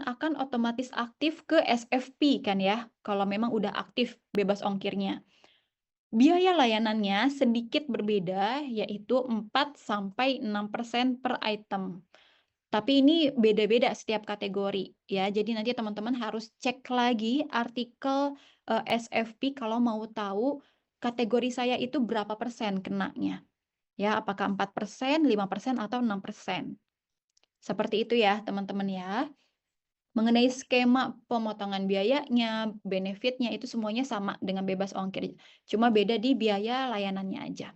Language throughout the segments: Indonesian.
akan otomatis aktif ke SFP kan ya, kalau memang udah aktif bebas ongkirnya. Biaya layanannya sedikit berbeda, yaitu 4 sampai 6% per item. Tapi ini beda-beda setiap kategori ya. Jadi nanti teman-teman harus cek lagi artikel, SFP kalau mau tahu kategori saya itu berapa persen kenanya. Ya, apakah 4%, 5% atau 6%. Seperti itu ya teman-teman ya. Mengenai skema pemotongan biayanya, benefitnya itu semuanya sama dengan bebas ongkir, cuma beda di biaya layanannya aja.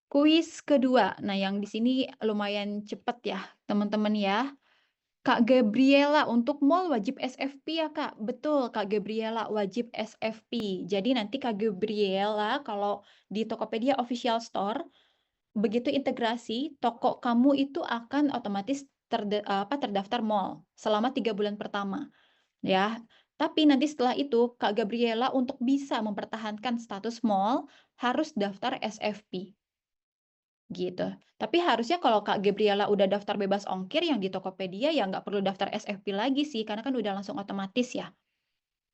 Kuis kedua, nah yang di sini lumayan cepet ya teman-teman ya. Kak Gabriela, untuk mall wajib SFP ya Kak? Betul Kak Gabriela, wajib SFP. Jadi nanti Kak Gabriela kalau di Tokopedia Official Store, begitu integrasi, toko kamu itu akan otomatis terdaftar mall selama 3 bulan pertama, ya. Tapi nanti setelah itu, Kak Gabriela untuk bisa mempertahankan status mall, harus daftar SFP, gitu. Tapi harusnya kalau Kak Gabriela udah daftar bebas ongkir yang di Tokopedia, ya nggak perlu daftar SFP lagi sih, karena kan udah langsung otomatis ya.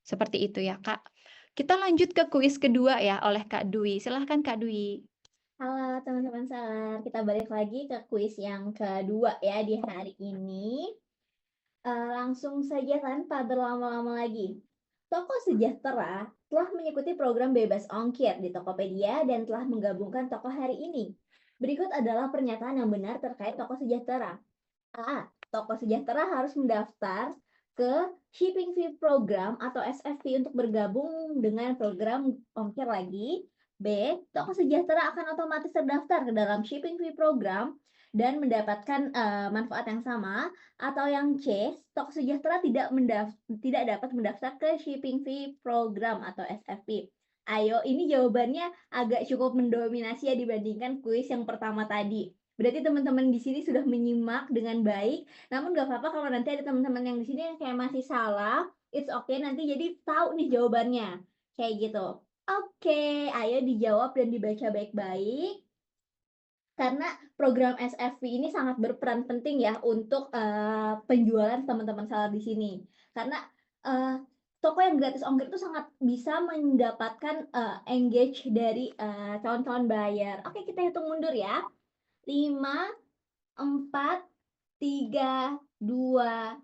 Seperti itu ya, Kak. Kita lanjut ke kuis kedua ya, oleh Kak Dwi. Silahkan Kak Dwi. Halo teman-teman Salar, kita balik lagi ke kuis yang kedua ya di hari ini. Langsung saja tanpa berlama-lama lagi. Toko Sejahtera telah mengikuti program bebas ongkir di Tokopedia dan telah menggabungkan toko hari ini. Berikut adalah pernyataan yang benar terkait Toko Sejahtera. A. Toko Sejahtera harus mendaftar ke Shipping Fee Program atau SFP untuk bergabung dengan program ongkir lagi. B. Toko Sejahtera akan otomatis terdaftar ke dalam Shipping Fee Program dan mendapatkan manfaat yang sama. Atau yang C. Toko Sejahtera tidak dapat mendaftar ke Shipping Fee Program atau SFP. Ayo, ini jawabannya agak cukup mendominasi ya dibandingkan kuis yang pertama tadi. Berarti teman-teman di sini sudah menyimak dengan baik, namun nggak apa-apa kalau nanti ada teman-teman yang di sini yang kayak masih salah, it's okay nanti jadi tahu nih jawabannya, kayak gitu. Oke, ayo dijawab dan dibaca baik-baik, karena program SFP ini sangat berperan penting ya untuk penjualan teman-teman salah di sini. Karena uh, toko yang gratis ongkir itu sangat bisa mendapatkan engage dari calon-calon buyer. Oke, kita hitung mundur ya. 5, 4, 3, 2,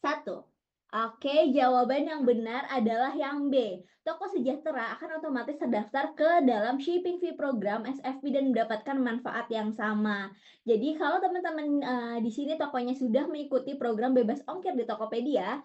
1. Oke, jawaban yang benar adalah yang B. Toko Sejahtera akan otomatis terdaftar ke dalam Shipping Fee Program SFP dan mendapatkan manfaat yang sama. Jadi kalau teman-teman di sini tokonya sudah mengikuti program bebas ongkir di Tokopedia,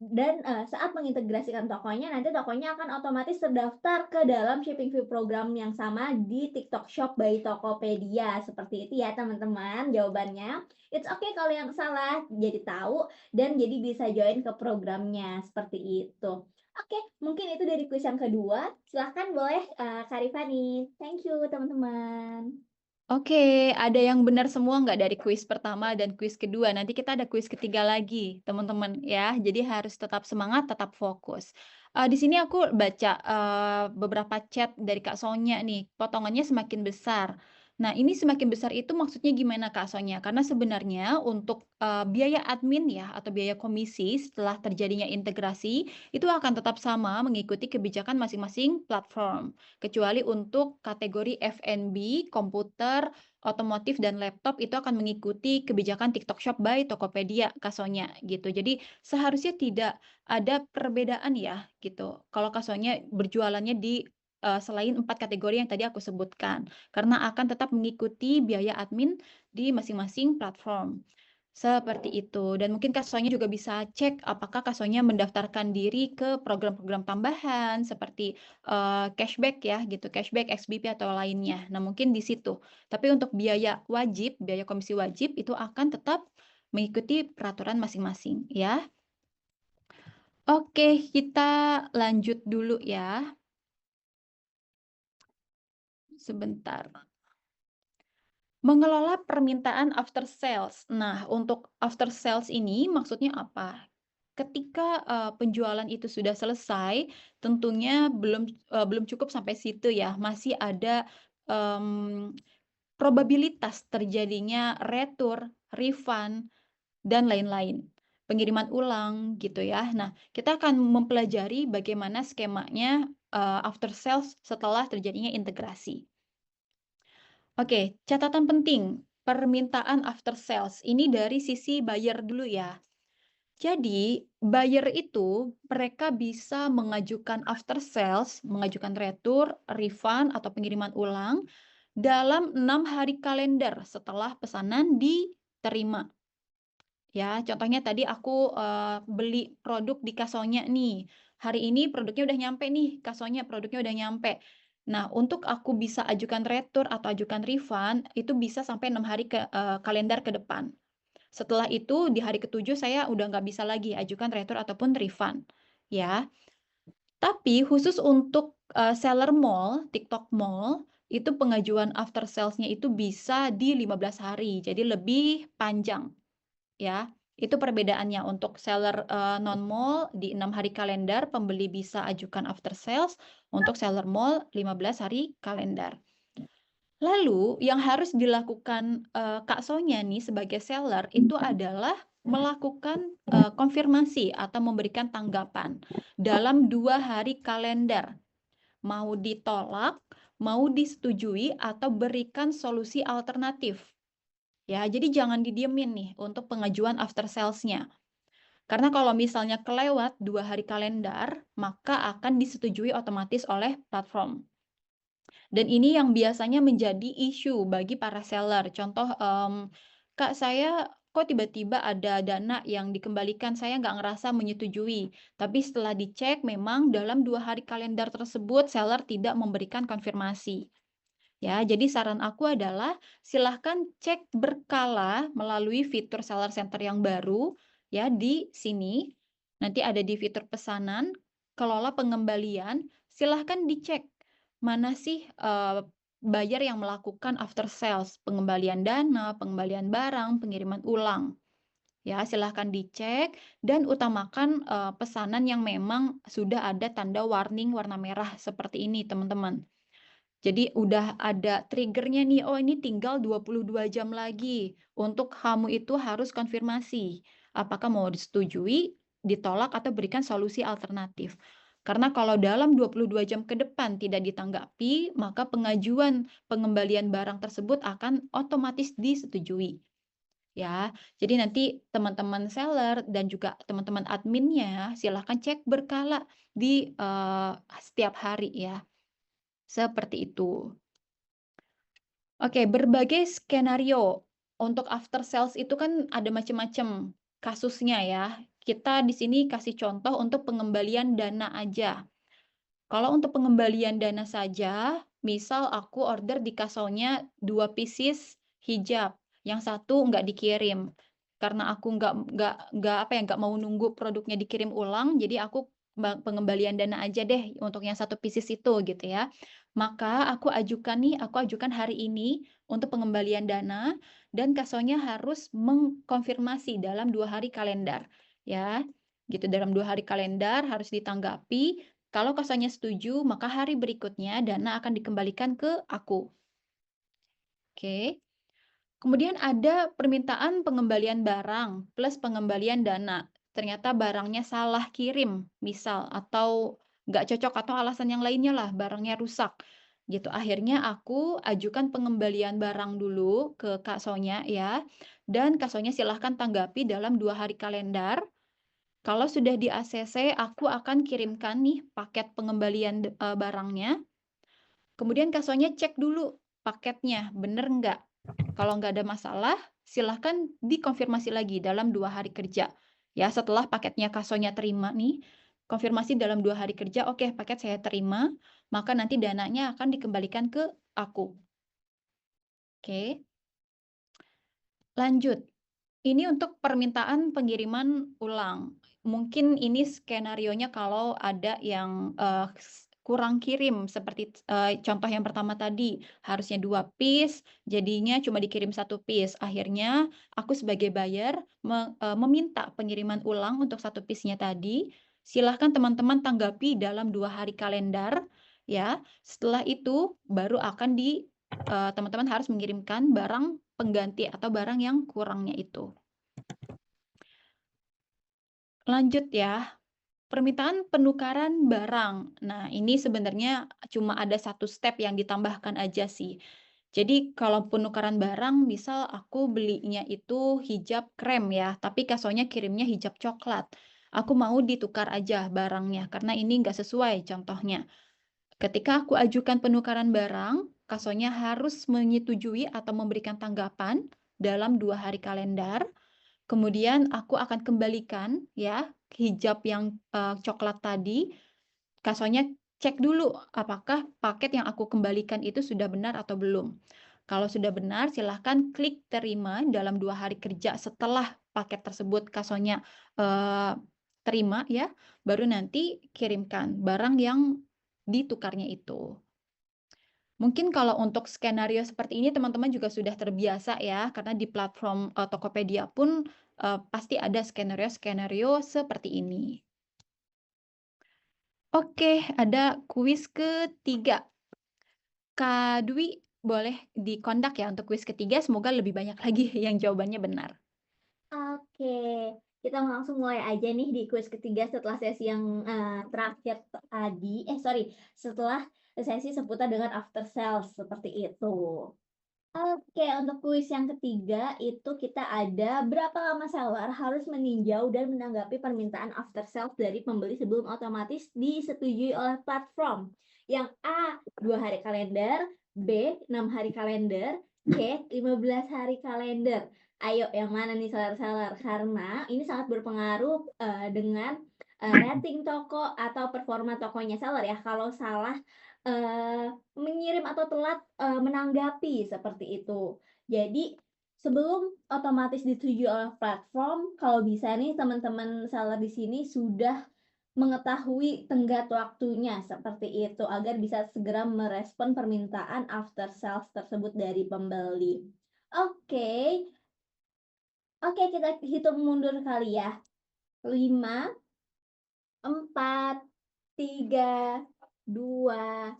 dan saat mengintegrasikan tokonya, nanti tokonya akan otomatis terdaftar ke dalam Shipping Fee Program yang sama di TikTok Shop by Tokopedia. Seperti itu ya teman-teman jawabannya. It's okay kalau yang salah, jadi tahu dan jadi bisa join ke programnya, seperti itu. Oke, mungkin itu dari kuis yang kedua. Silahkan boleh Kak Rifani. Thank you teman-teman. Oke, ada yang benar semua nggak dari kuis pertama dan kuis kedua? Nanti kita ada kuis ketiga lagi, teman-teman ya. Jadi harus tetap semangat, tetap fokus. Di sini aku baca beberapa chat dari Kak Sonya nih, potongannya semakin besar. Nah, ini semakin besar itu maksudnya gimana Kak Sonya? Karena sebenarnya untuk biaya admin ya atau biaya komisi setelah terjadinya integrasi itu akan tetap sama mengikuti kebijakan masing-masing platform. Kecuali untuk kategori F&B, komputer, otomotif, dan laptop itu akan mengikuti kebijakan TikTok Shop by Tokopedia, Kasonya gitu. Jadi seharusnya tidak ada perbedaan ya gitu. Kalau Kasonya berjualannya di selain 4 kategori yang tadi aku sebutkan, karena akan tetap mengikuti biaya admin di masing-masing platform. Seperti itu, dan mungkin Kak Sonya juga bisa cek apakah Kak Sonya mendaftarkan diri ke program-program tambahan seperti, cashback ya gitu, cashback, XBP atau lainnya. Nah mungkin di situ. Tapi untuk biaya wajib, biaya komisi wajib itu akan tetap mengikuti peraturan masing-masing ya. Oke, kita lanjut dulu ya. Sebentar. Mengelola permintaan after sales. Nah, untuk after sales ini maksudnya apa? Ketika, penjualan itu sudah selesai, tentunya belum cukup sampai situ ya, masih ada, mmm, probabilitas terjadinya retur, refund, dan lain-lain. Pengiriman ulang gitu ya. Nah, kita akan mempelajari bagaimana skemanya after sales setelah terjadinya integrasi. Oke, catatan penting, permintaan after sales ini dari sisi buyer dulu ya. Jadi, buyer itu mereka bisa mengajukan after sales, mengajukan retur, refund, atau pengiriman ulang dalam 6 hari kalender setelah pesanan diterima. Ya, contohnya tadi aku, beli produk di Kasonya nih. Hari ini produknya udah nyampe nih, Kasonya produknya udah nyampe. Nah, untuk aku bisa ajukan retur atau ajukan refund, itu bisa sampai 6 hari kalender ke depan. Setelah itu di hari ketujuh saya udah nggak bisa lagi ajukan retur ataupun refund, ya. Tapi khusus untuk, seller mall, TikTok Mall, itu pengajuan after sales-nya itu bisa di 15 hari, jadi lebih panjang. Ya, itu perbedaannya untuk seller, non-mall di 6 hari kalender, pembeli bisa ajukan after sales, untuk seller mall 15 hari kalender. Lalu yang harus dilakukan, Kak Sonya nih sebagai seller itu adalah melakukan, konfirmasi atau memberikan tanggapan dalam 2 hari kalender, mau ditolak, mau disetujui, atau berikan solusi alternatif. Ya, jadi jangan didiemin nih untuk pengajuan after sales-nya. Karena kalau misalnya kelewat 2 hari kalender, maka akan disetujui otomatis oleh platform. Dan ini yang biasanya menjadi isu bagi para seller. Contoh, "Kak, saya kok tiba-tiba ada dana yang dikembalikan, saya nggak ngerasa menyetujui." Tapi setelah dicek memang dalam 2 hari kalender tersebut seller tidak memberikan konfirmasi. Ya, jadi saran aku adalah silahkan cek berkala melalui fitur Seller Center yang baru ya di sini. Nanti ada di fitur pesanan, kelola pengembalian, silahkan dicek mana sih buyer yang melakukan after sales, pengembalian dana, pengembalian barang, pengiriman ulang. Ya, silahkan dicek dan utamakan pesanan yang memang sudah ada tanda warning warna merah seperti ini, teman-teman. Jadi udah ada triggernya nih, oh ini tinggal 22 jam lagi untuk kamu itu harus konfirmasi. Apakah mau disetujui, ditolak, atau berikan solusi alternatif. Karena kalau dalam 22 jam ke depan tidak ditanggapi, maka pengajuan pengembalian barang tersebut akan otomatis disetujui. Ya, jadi nanti teman-teman seller dan juga teman-teman adminnya silahkan cek berkala di setiap hari ya. Seperti itu. Oke, berbagai skenario untuk after sales itu kan ada macam-macam kasusnya ya. Kita di sini kasih contoh untuk pengembalian dana aja. Kalau untuk pengembalian dana saja, misal aku order di Kasonya 2 pieces hijab, yang satu nggak dikirim. Karena aku nggak apa ya, nggak mau nunggu produknya dikirim ulang, jadi aku pengembalian dana aja deh untuk yang satu pieces itu gitu ya. Maka aku ajukan hari ini untuk pengembalian dana dan Kasonya harus mengkonfirmasi dalam 2 hari kalender ya. Gitu, dalam 2 hari kalender harus ditanggapi. Kalau Kakaknya setuju, maka hari berikutnya dana akan dikembalikan ke aku. Oke. Kemudian ada permintaan pengembalian barang plus pengembalian dana. Ternyata barangnya salah kirim, misal, atau nggak cocok atau alasan yang lainnya lah, barangnya rusak. Gitu. Akhirnya aku ajukan pengembalian barang dulu ke Kak Sonya ya. Dan Kak Sonya silahkan tanggapi dalam 2 hari kalender. Kalau sudah di ACC, aku akan kirimkan nih paket pengembalian barangnya. Kemudian Kasonya cek dulu paketnya, bener nggak? Kalau nggak ada masalah, silahkan dikonfirmasi lagi dalam 2 hari kerja. Ya, setelah paketnya Kasonya terima nih, konfirmasi dalam 2 hari kerja, oke paket saya terima, maka nanti dananya akan dikembalikan ke aku. Oke, lanjut. Ini untuk permintaan pengiriman ulang. Mungkin ini skenarionya kalau ada yang, kurang kirim seperti, contoh yang pertama tadi, harusnya 2 piece, jadinya cuma dikirim 1 piece. Akhirnya aku sebagai buyer meminta pengiriman ulang untuk 1 piece-nya tadi. Silahkan teman-teman tanggapi dalam 2 hari kalender, ya. Setelah itu baru akan teman-teman harus mengirimkan barang pengganti atau barang yang kurangnya itu. Lanjut ya, permintaan penukaran barang. Nah, ini sebenarnya cuma ada satu step yang ditambahkan aja sih. Jadi kalau penukaran barang, misal aku belinya itu hijab krem ya, tapi kasonya kirimnya hijab coklat. Aku mau ditukar aja barangnya, karena ini nggak sesuai contohnya. Ketika aku ajukan penukaran barang, kasonya harus menyetujui atau memberikan tanggapan dalam 2 hari kalender. Kemudian aku akan kembalikan ya hijab yang, coklat tadi, kasonya cek dulu apakah paket yang aku kembalikan itu sudah benar atau belum. Kalau sudah benar silahkan klik terima dalam 2 hari kerja setelah paket tersebut kasonya, eee, terima ya, baru nanti kirimkan barang yang ditukarnya itu. Mungkin kalau untuk skenario seperti ini teman-teman juga sudah terbiasa ya, karena di platform, Tokopedia pun, pasti ada skenario-skenario seperti ini. Oke, ada kuis ketiga. Kak Dwi boleh dikondak ya untuk kuis ketiga, semoga lebih banyak lagi yang jawabannya benar. Oke, kita langsung mulai aja nih di kuis ketiga setelah sesi yang, terakhir tadi sorry, setelah sesi seputar dengan after sales, seperti itu. Oke, untuk kuis yang ketiga itu kita ada berapa lama seller harus meninjau dan menanggapi permintaan after sales dari pembeli sebelum otomatis disetujui oleh platform. Yang A, 2 hari kalender, B, 6 hari kalender, C, 15 hari kalender. Ayo, yang mana nih seller-seller? Karena ini sangat berpengaruh dengan rating toko atau performa tokonya seller ya. Kalau salah mengirim atau telat, menanggapi seperti itu. Jadi, sebelum otomatis disetujui oleh platform, kalau bisa nih teman-teman seller di sini sudah mengetahui tenggat waktunya seperti itu, agar bisa segera merespon permintaan after sales tersebut dari pembeli. Oke, oke kita hitung mundur kali ya. 5, 4, 3, 2,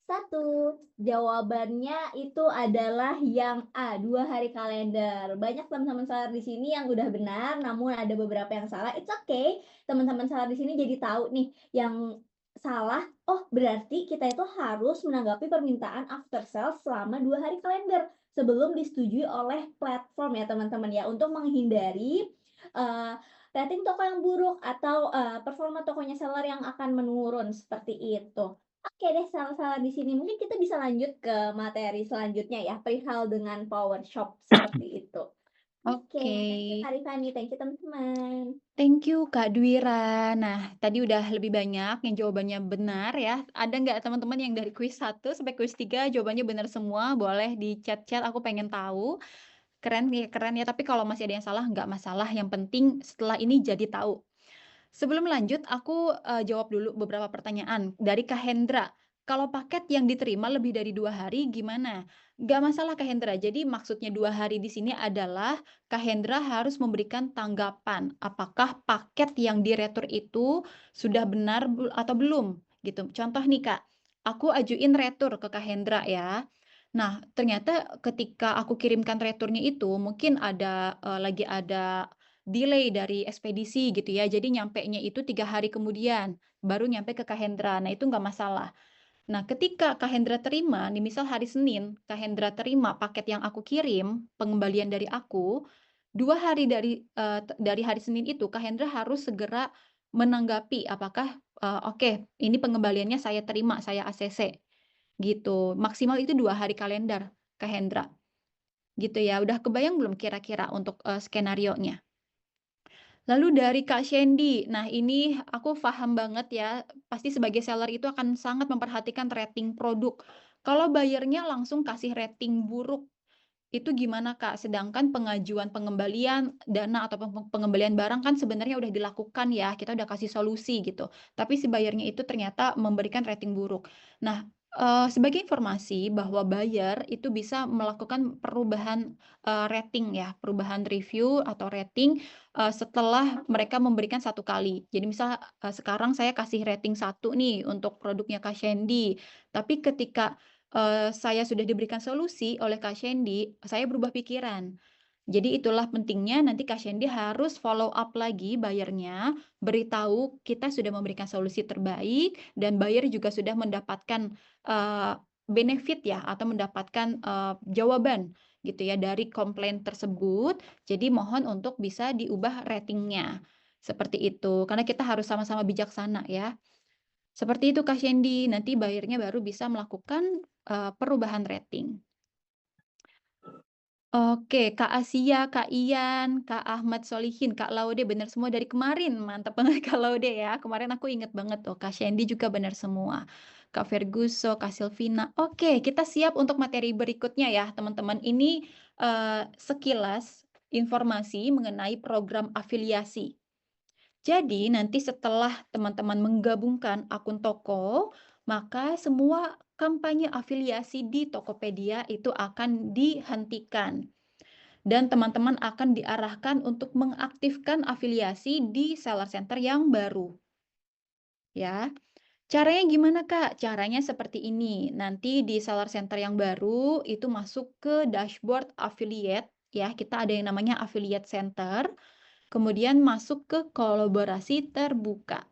satu, jawabannya itu adalah yang A, 2 hari kalender. Banyak teman-teman seller di sini yang udah benar, namun ada beberapa yang salah. It's okay, teman-teman seller di sini jadi tahu nih yang salah, oh berarti kita itu harus menanggapi permintaan after sales selama 2 hari kalender sebelum disetujui oleh platform ya teman-teman ya, untuk menghindari, eee, rating toko yang buruk atau, performa tokonya seller yang akan menurun, seperti itu. Oke deh, sama-sama di sini. Mungkin kita bisa lanjut ke materi selanjutnya ya, perihal dengan power shop seperti itu. Oke, Oke. thank you Kak Rifani, thank you teman-teman. Thank you Kak Dwira. Nah, tadi udah lebih banyak yang jawabannya benar ya. Ada nggak teman-teman yang dari kuis 1 sampai kuis 3 jawabannya benar semua? Boleh di chat-chat, aku pengen tahu. Keren ya, tapi kalau masih ada yang salah nggak masalah, yang penting setelah ini jadi tahu. Sebelum lanjut, aku, jawab dulu beberapa pertanyaan dari Kak Hendra. Kalau paket yang diterima lebih dari 2 hari gimana? Nggak masalah Kak Hendra, jadi maksudnya 2 hari di sini adalah Kak Hendra harus memberikan tanggapan, apakah paket yang diretur itu sudah benar atau belum, gitu. Contoh nih Kak, aku ajuin retur ke Kak Hendra ya. Nah, ternyata ketika aku kirimkan returnya itu mungkin ada, lagi ada delay dari ekspedisi gitu ya, jadi nyampenya itu 3 hari kemudian, baru nyampe ke Kak Hendra. Nah, itu nggak masalah. Nah, ketika Kak Hendra terima, nih misal hari Senin, Kak Hendra terima paket yang aku kirim, pengembalian dari aku, 2 hari dari hari Senin itu Kak Hendra harus segera menanggapi apakah, "Oke, ini pengembaliannya saya terima, saya ACC." Gitu. Maksimal itu 2 hari kalender, Kak Hendra. Gitu ya. Udah kebayang belum kira-kira untuk, skenarionya? Lalu dari Kak Shendi, nah ini aku paham banget ya, pasti sebagai seller itu akan sangat memperhatikan rating produk. Kalau buyer-nya langsung kasih rating buruk, itu gimana Kak? Sedangkan pengajuan pengembalian dana atau pengembalian barang kan sebenarnya udah dilakukan ya, kita udah kasih solusi gitu. Tapi si buyer-nya itu ternyata memberikan rating buruk. Nah, sebagai informasi bahwa buyer itu bisa melakukan perubahan, rating ya, perubahan review atau rating, setelah mereka memberikan 1 kali. Jadi misal, sekarang saya kasih rating 1 nih untuk produknya Kak Shendi, tapi ketika saya sudah diberikan solusi oleh Kak Shendi, saya berubah pikiran. Jadi itulah pentingnya nanti Kak Shandy harus follow up lagi buyer-nya, beritahu kita sudah memberikan solusi terbaik dan buyer juga sudah mendapatkan, benefit ya atau mendapatkan, jawaban gitu ya dari komplain tersebut. Jadi mohon untuk bisa diubah ratingnya, seperti itu. Karena kita harus sama-sama bijaksana ya. Seperti itu Kak Shandy, nanti buyer-nya baru bisa melakukan, perubahan rating. Oke, Kak Asia, Kak Ian, Kak Ahmad Solihin, Kak Laude bener semua dari kemarin, mantap banget Kak Laude ya. Kemarin aku inget banget tuh, Kak Shandy juga bener semua. Kak Ferguso, Kak Silvina. Oke, kita siap untuk materi berikutnya ya, teman-teman. Ini sekilas informasi mengenai program afiliasi. Jadi nanti setelah teman-teman menggabungkan akun toko, maka semua kampanye afiliasi di Tokopedia itu akan dihentikan. Dan teman-teman akan diarahkan untuk mengaktifkan afiliasi di seller center yang baru, ya. Caranya gimana, Kak? Caranya seperti ini. Nanti di seller center yang baru itu masuk ke dashboard affiliate, ya. Kita ada yang namanya affiliate center, kemudian masuk ke kolaborasi terbuka.